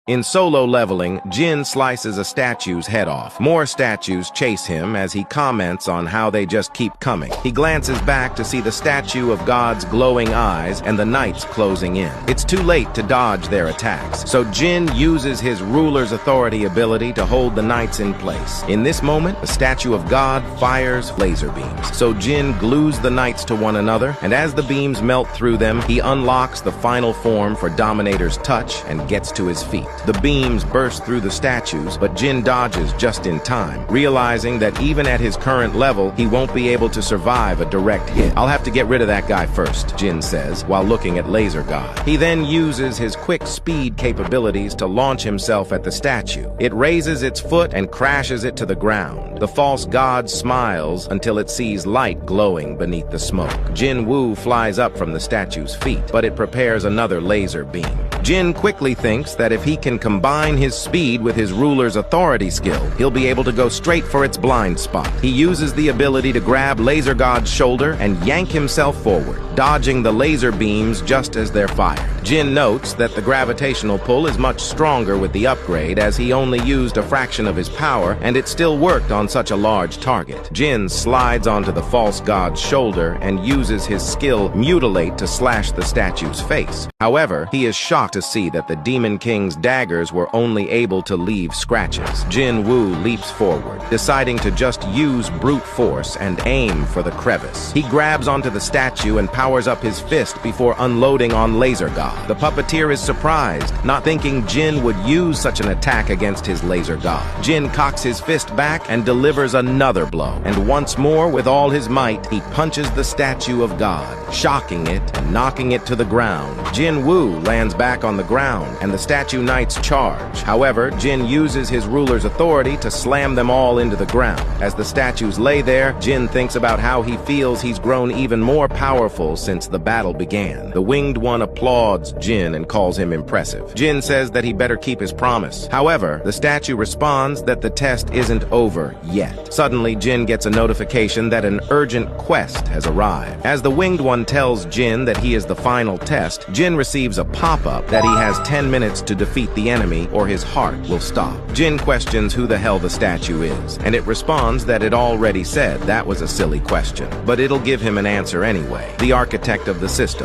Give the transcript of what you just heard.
In solo leveling, Jin slices a statue's head off. More statues chase him as he comments on how they just keep coming. He glances back to see the statue of God's glowing eyes and the knights closing in. It's too late to dodge their attacks, so Jin uses his ruler's authority ability to hold the knights in place. In this moment, the statue of God fires laser beams, so Jin glues the knights to one another, and as the beams melt through them, he unlocks the final form for Dominator's touch and gets to his feet. The beams burst through the statues, but Jin dodges just in time, realizing that even at his current level, he won't be able to survive a direct hit. "I'll have to get rid of that guy first," Jin says, while looking at Laser God. He then uses his quick speed capabilities to launch himself at the statue. It raises its foot and crashes it to the ground. The false god smiles until it sees light glowing beneath the smoke. Jin Woo flies up from the statue's feet, but it prepares another laser beam. Jin quickly thinks that if he can combine his speed with his ruler's authority skill, he'll be able to go straight for its blind spot. He uses the ability to grab Laser God's shoulder and yank himself forward, dodging the laser beams just as they're fired. Jin notes that the gravitational pull is much stronger with the upgrade, as he only used a fraction of his power, and it still worked on such a large target. Jin slides onto the false god's shoulder and uses his skill Mutilate to slash the statue's face. However, he is shocked to see that the Demon King's daggers were only able to leave scratches. Jin Woo leaps forward, deciding to just use brute force and aim for the crevice. He grabs onto the statue and powers up his fist before unloading on Laser God. The puppeteer is surprised, not thinking Jin would use such an attack against his Laser God. Jin cocks his fist back and delivers another blow, and once more with all his might, he punches the statue of God, shocking it and knocking it to the ground. Jin Woo lands back on the ground, and the statue knights charge. However, Jin uses his ruler's authority to slam them all into the ground. As the statues lay there, Jin thinks about how he feels he's grown even more powerful since the battle began. The Winged One applauds Jin and calls him impressive. Jin says that he better keep his promise. However, the statue responds that the test isn't over yet. Suddenly, Jin gets a notification that an urgent quest has arrived. As the Winged One tells Jin that he is the final test, Jin receives a pop-up that he has 10 minutes to defeat the enemy or his heart will stop. Jin questions who the hell the statue is, and it responds that it already said that was a silly question, but it'll give him an answer anyway. The architect of the system